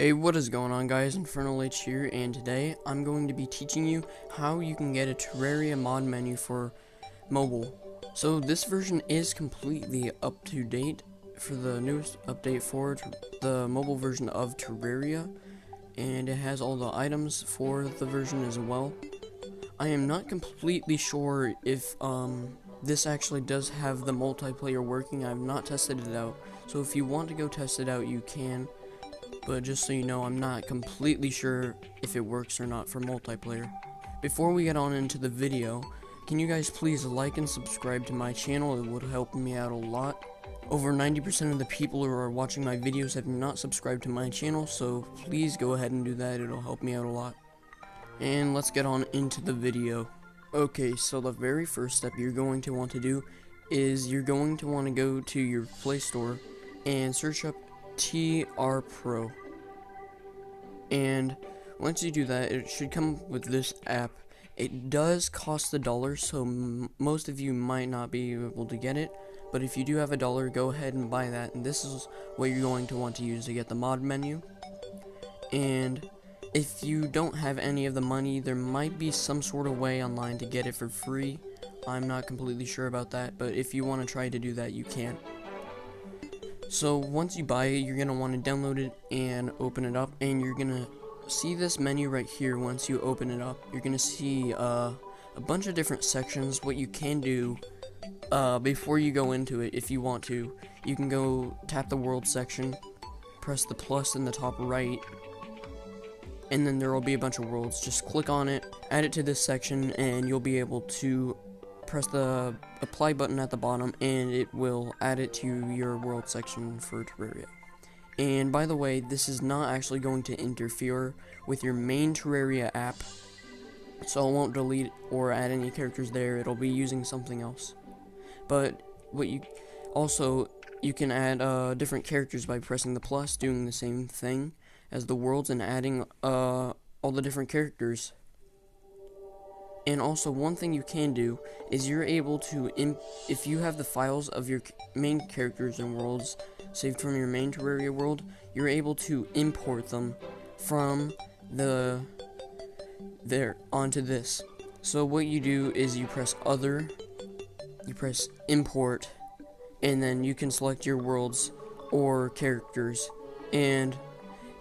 Hey, what is going on, guys? Infernal H here, and today I'm going to be teaching you how you can get a Terraria mod menu for mobile. So this version is completely up to date for the newest update for the mobile version of Terraria, and it has all the items for the version as well. I am not completely sure if this actually does have the multiplayer working. I've not tested it out, so if you want to go test it out, you can. But just so you know, I'm not completely sure if it works or not for multiplayer. Before we get on into the video, can you guys please like and subscribe to my channel? It would help me out a lot. Over 90% of the people who are watching my videos have not subscribed to my channel, so please go ahead and do that. It'll help me out a lot. And let's get on into the video. Okay, so the very first step you're going to want to do is you're going to want to go to your Play Store and search up TR Pro, and once you do that, it should come with this app. It does cost $1, so most of you might not be able to get it, but if you do have $1, go ahead and buy that, and this is what you're going to want to use to get the mod menu. And if you don't have any of the money, there might be some sort of way online to get it for free. I'm not completely sure about that, but if you want to try to do that, you can. So once you buy it, you're going to want to download it and open it up, and you're going to see this menu right here. Once you open it up, you're going to see a bunch of different sections. What you can do before you go into it, if you want to, you can go tap the world section, press the plus in the top right, and then there will be a bunch of worlds. Just click on it, add it to this section, and you'll be able to press the apply button at the bottom, and it will add it to your world section for Terraria. And by the way, this is not actually going to interfere with your main Terraria app, so I won't delete or add any characters there. It'll be using something else. But what you can add different characters by pressing the plus, doing the same thing as the worlds, and adding all the different characters. And also, one thing you can do is you're able to, if you have the files of your main characters and worlds saved from your main Terraria world, you're able to import them from there onto this. So what you do is you press other, you press import, and then you can select your worlds or characters, and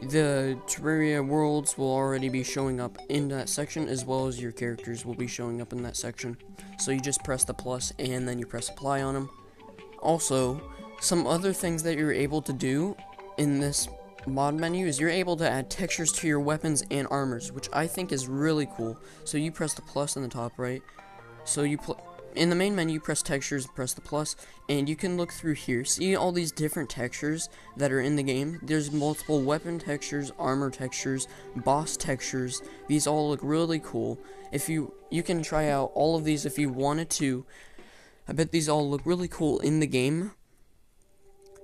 the Terraria worlds will already be showing up in that section, as well as your characters will be showing up in that section. So you just press the plus and then you press apply on them. Also, some other things that you're able to do in this mod menu is you're able to add textures to your weapons and armors, which I think is really cool. So you press the plus in the top right. So in the main menu, press textures, press the plus, and you can look through here. See all these different textures that are in the game? There's multiple weapon textures, armor textures, boss textures. These all look really cool. If you can try out all of these if you wanted to. I bet these all look really cool in the game.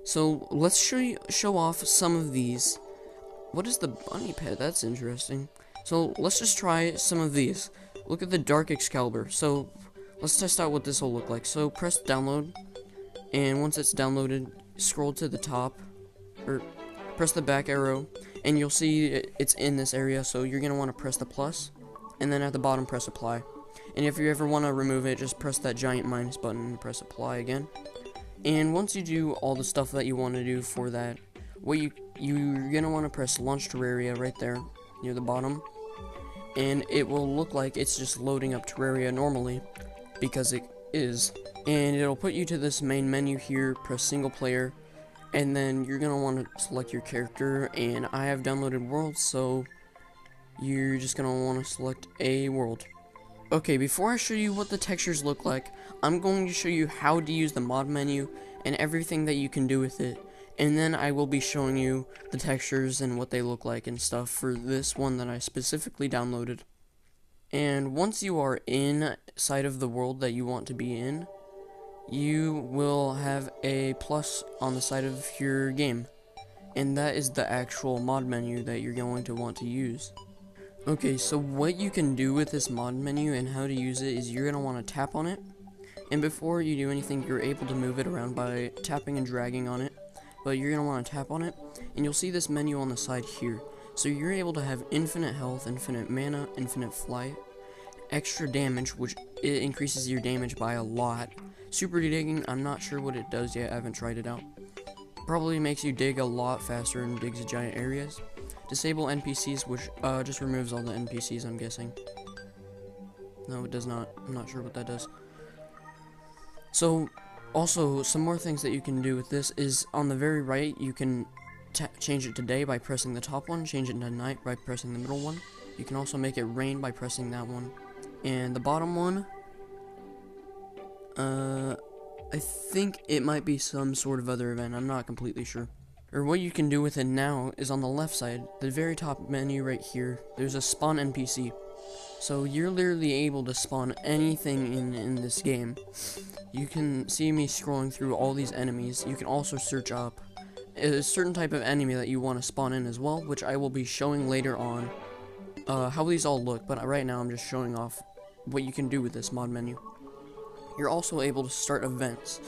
So let's show off some of these. What is the bunny pet? That's interesting. So let's just try some of these. Look at the Dark Excalibur. So let's test out what this will look like. So press download, and once it's downloaded, scroll to the top, or press the back arrow, and you'll see it's in this area. So you're going to want to press the plus, and then at the bottom press apply. And if you ever want to remove it, just press that giant minus button and press apply again. And once you do all the stuff that you want to do for that, what you're going to want to press launch Terraria right there near the bottom, and it will look like it's just loading up Terraria normally, because it is, and it'll put you to this main menu here. Press single player, and then you're gonna want to select your character, and I have downloaded worlds, so you're just gonna want to select a world. Okay, before I show you what the textures look like, I'm going to show you how to use the mod menu and everything that you can do with it, and then I will be showing you the textures and what they look like and stuff for this one that I specifically downloaded. And once you are inside of the world that you want to be in, you will have a plus on the side of your game, and that is the actual mod menu that you're going to want to use. Okay, so what you can do with this mod menu and how to use it is you're going to want to tap on it, and before you do anything, you're able to move it around by tapping and dragging on it. but you're going to want to tap on it, and you'll see this menu on the side here. So you're able to have infinite health, infinite mana, infinite flight, extra damage, which it increases your damage by a lot. Super digging, I'm not sure what it does yet, I haven't tried it out. Probably makes you dig a lot faster and digs giant areas. Disable NPCs, which just removes all the NPCs, I'm guessing. No, it does not. I'm not sure what that does. So, also, some more things that you can do with this is on the very right, you can change it to day by pressing the top one, change it to night by pressing the middle one. You can also make it rain by pressing that one. And the bottom one, I think it might be some sort of other event, I'm not completely sure. Or what you can do with it now is on the left side, the very top menu right here, there's a spawn NPC. So you're literally able to spawn anything in this game. You can see me scrolling through all these enemies. You can also search up a certain type of enemy that you want to spawn in as well, which I will be showing later on how these all look, but right now I'm just showing off what you can do with this mod menu. You're also able to start events.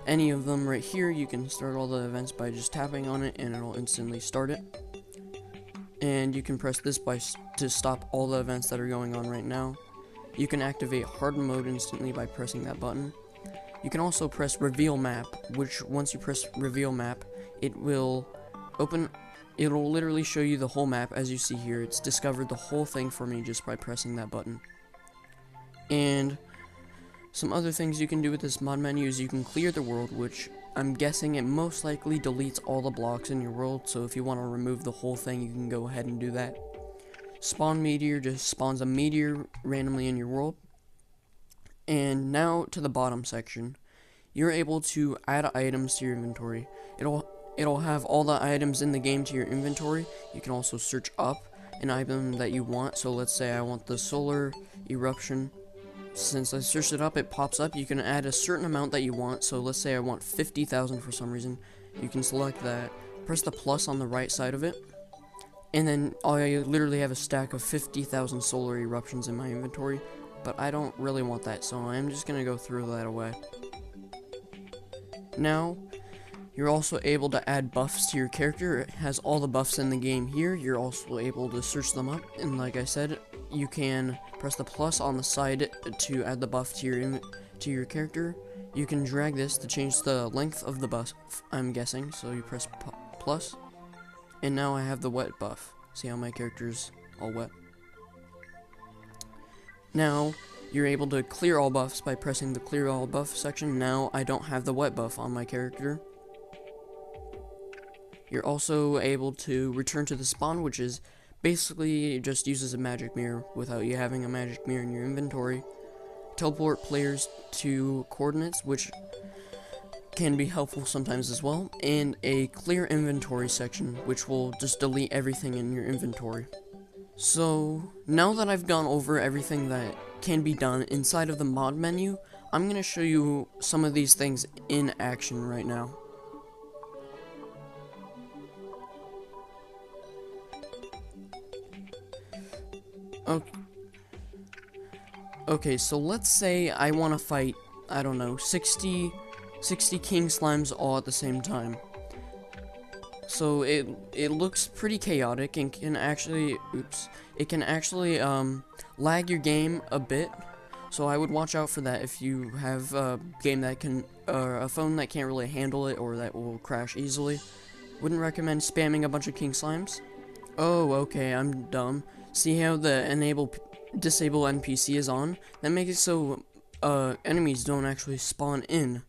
Any of them right here, you can start all the events by just tapping on it and it'll instantly start it. And you can press this to stop all the events that are going on right now. You can activate hard mode instantly by pressing that button. You can also press reveal map, which once you press reveal map, it will literally show you the whole map as you see here. It's discovered the whole thing for me just by pressing that button. And some other things you can do with this mod menu is you can clear the world, which I'm guessing it most likely deletes all the blocks in your world, so if you want to remove the whole thing, you can go ahead and do that. Spawn meteor just spawns a meteor randomly in your world. And now to the bottom section. You're able to add items to your inventory. It'll have all the items in the game to your inventory. You can also search up an item that you want. So let's say I want the solar eruption. Since I searched it up, it pops up. You can add a certain amount that you want. So let's say I want 50,000 for some reason. You can select that. Press the plus on the right side of it. And then I literally have a stack of 50,000 solar eruptions in my inventory. But I don't really want that, so I'm just going to go throw that away. Now, you're also able to add buffs to your character. It has all the buffs in the game here. You're also able to search them up. And like I said, you can press the plus on the side to add the buff to your character. You can drag this to change the length of the buff, I'm guessing. So you press plus. And now I have the wet buff. See how my character's all wet? Now, you're able to clear all buffs by pressing the clear all buff section. Now, I don't have the wet buff on my character. You're also able to return to the spawn, which is basically just uses a magic mirror without you having a magic mirror in your inventory. Teleport players to coordinates, which can be helpful sometimes as well. And a clear inventory section, which will just delete everything in your inventory. So, now that I've gone over everything that can be done inside of the mod menu, I'm going to show you some of these things in action right now. Okay, so let's say I want to fight, I don't know, 60 king slimes all at the same time. So it looks pretty chaotic and can actually, lag your game a bit. So I would watch out for that if you have a game that can, a phone that can't really handle it or that will crash easily. Wouldn't recommend spamming a bunch of king slimes. Oh, okay, I'm dumb. See how the disable NPC is on? That makes it so enemies don't actually spawn in.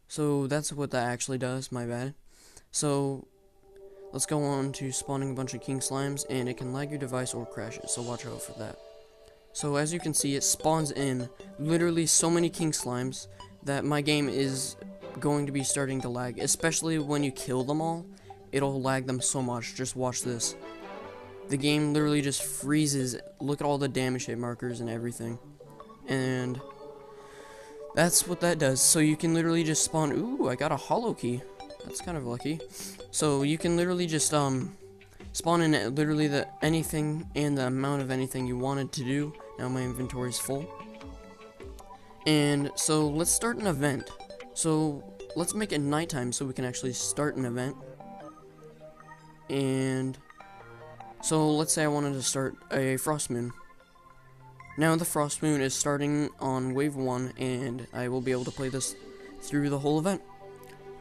So that's what that actually does, my bad. So let's go on to spawning a bunch of king slimes, and it can lag your device or crash it, so watch out for that. So as you can see, it spawns in literally so many king slimes that my game is going to be starting to lag, especially when you kill them all. It'll lag them so much. Just watch this. The game literally just freezes. Look at all the damage hit markers and everything. And that's what that does. So you can literally just spawn. Ooh, I got a hollow key. That's kind of lucky. So you can literally just spawn in literally anything and the amount of anything you wanted to do. Now my inventory is full. And so let's start an event. So let's make it nighttime so we can actually start an event. And so let's say I wanted to start a frost moon. Now the frost moon is starting on wave 1, and I will be able to play this through the whole event.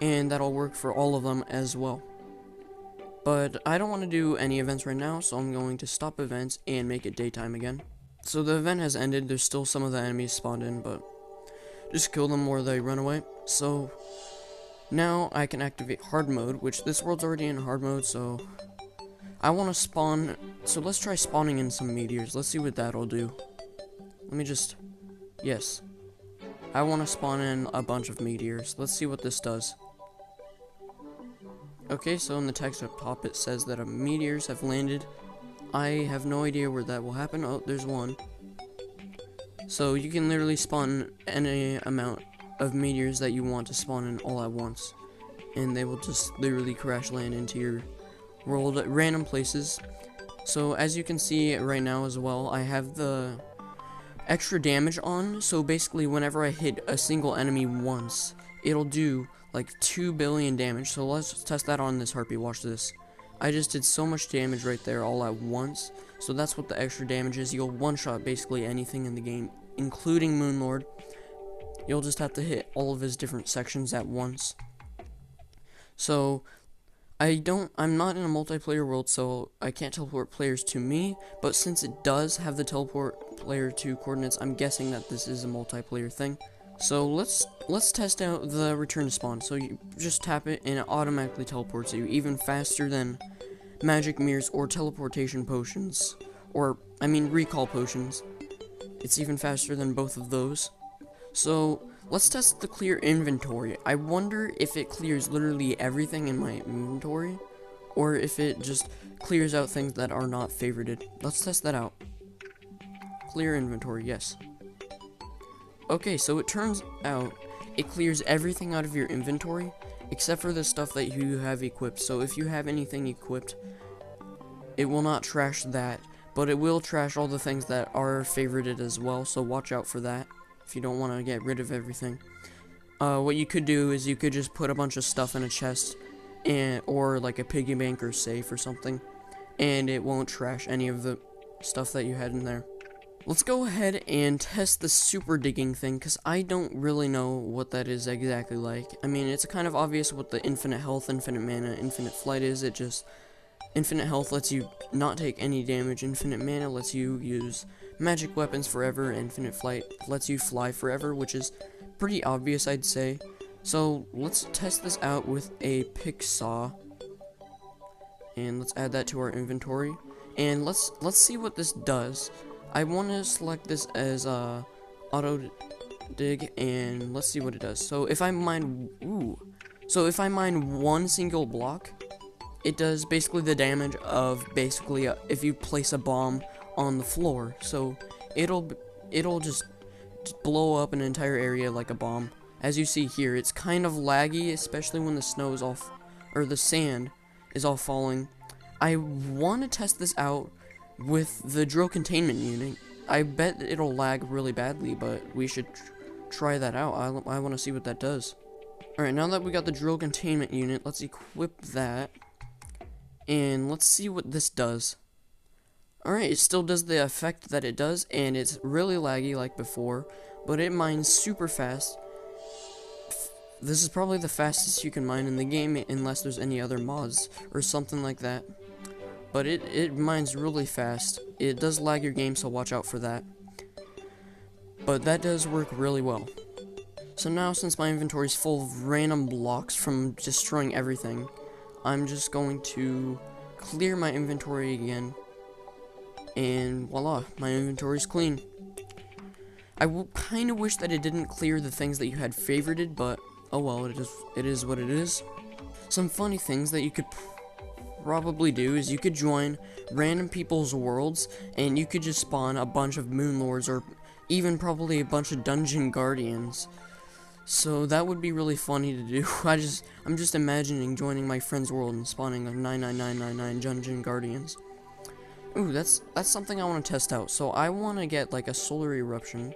And that'll work for all of them as well. But I don't want to do any events right now, so I'm going to stop events and make it daytime again. So the event has ended. There's still some of the enemies spawned in, but just kill them or they run away. So now I can activate hard mode, which this world's already in hard mode, so I want to spawn. So let's try spawning in some meteors. Let's see what that'll do. Let me just, yes. I want to spawn in a bunch of meteors. Let's see what this does. Okay, so in the text up top it says that meteors have landed. I have no idea where that will happen. Oh, there's one. So you can literally spawn any amount of meteors that you want to spawn in all at once. And they will just literally crash land into your world at random places. So as you can see right now as well, I have the extra damage on. So basically whenever I hit a single enemy once, it'll do like 2 billion damage. So let's test that on this harpy. Watch this. I just did so much damage right there all at once. So that's what the extra damage is. You'll one-shot basically anything in the game, including Moonlord. You'll just have to hit all of his different sections at once. So I'm not in a multiplayer world, so I can't teleport players to me, but since it does have the teleport player to coordinates, I'm guessing that this is a multiplayer thing. So let's test out the return to spawn. So you just tap it and it automatically teleports you, even faster than magic mirrors or teleportation potions, or I mean recall potions. It's even faster than both of those. So let's test the clear inventory. I wonder if it clears literally everything in my inventory, or if it just clears out things that are not favorited. Let's test that out. Clear inventory, yes. Okay, so it turns out it clears everything out of your inventory except for the stuff that you have equipped. So if you have anything equipped, it will not trash that, but it will trash all the things that are favorited as well, so watch out for that if you don't want to get rid of everything. What you could do is you could just put a bunch of stuff in a chest, or like a piggy bank or safe or something, and it won't trash any of the stuff that you had in there. Let's go ahead and test the super digging thing, because I don't really know what that is exactly like. I mean, it's kind of obvious what the infinite health, infinite mana, infinite flight is. It just, infinite health lets you not take any damage, infinite mana lets you use magic weapons forever, infinite flight lets you fly forever, which is pretty obvious, I'd say. So let's test this out with a pick saw, and let's add that to our inventory, and let's see what this does. I want to select this as auto dig, and let's see what it does. So if I mine, if I mine one single block, it does basically the damage of basically if you place a bomb on the floor. So it'll just blow up an entire area like a bomb. As you see here, it's kind of laggy, especially when the snow is off, or the sand is all falling. I want to test this out with the drill containment unit. I bet it'll lag really badly, but we should try that out. I want to see what that does. Alright, now that we got the drill containment unit, let's equip that, and let's see what this does. Alright, it still does the effect that it does, and it's really laggy like before, but it mines super fast. This is probably the fastest you can mine in the game, unless there's any other mods or something like that. But it mines really fast. It does lag your game, so watch out for that. But that does work really well. So now, since my inventory is full of random blocks from destroying everything, I'm just going to clear my inventory again. And voila, my inventory is clean. I kind of wish that it didn't clear the things that you had favorited, but oh well, it is what it is. Some funny things that you could probably do is you could join random people's worlds, and you could just spawn a bunch of Moonlords, or even probably a bunch of Dungeon Guardians. So that would be really funny to do. I'm just imagining joining my friend's world and spawning a 99999 Dungeon Guardians. Ooh, that's something I want to test out. So I want to get like a solar eruption.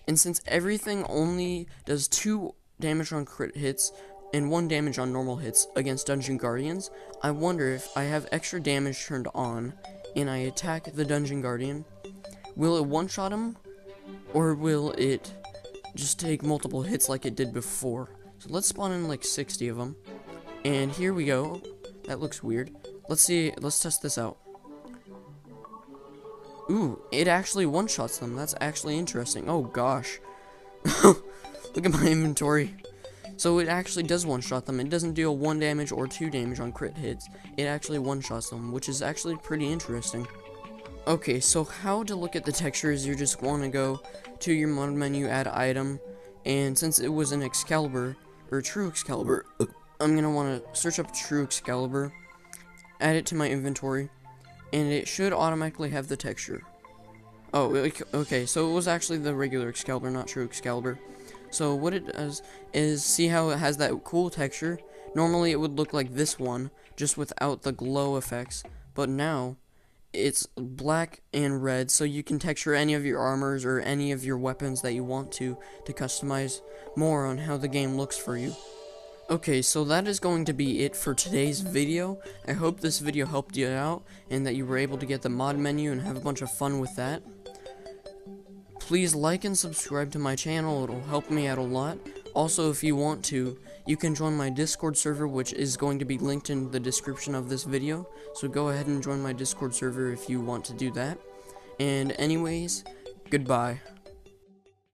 And since everything only does 2 damage on crit hits, and 1 damage on normal hits against Dungeon Guardians. I wonder if I have extra damage turned on and I attack the Dungeon Guardian, will it one-shot him, or will it just take multiple hits like it did before? So let's spawn in like 60 of them. And here we go. That looks weird. Let's see, let's test this out. Ooh, it actually one-shots them. That's actually interesting. Oh gosh. Look at my inventory. So it actually does one-shot them. It doesn't deal 1 damage or 2 damage on crit hits. It actually one-shots them, which is actually pretty interesting. Okay, so how to look at the textures, you just want to go to your mod menu, add item, and since it was an Excalibur, or True Excalibur, I'm going to want to search up True Excalibur, add it to my inventory, and it should automatically have the texture. Oh, okay, so it was actually the regular Excalibur, not True Excalibur. So what it does is, see how it has that cool texture? Normally it would look like this one, just without the glow effects, but now it's black and red, so you can texture any of your armors or any of your weapons that you want to customize more on how the game looks for you. Okay, so that is going to be it for today's video. I hope this video helped you out, and that you were able to get the mod menu and have a bunch of fun with that. Please like and subscribe to my channel, it'll help me out a lot. Also, if you want to, you can join my Discord server, which is going to be linked in the description of this video. So go ahead and join my Discord server if you want to do that. And anyways, goodbye.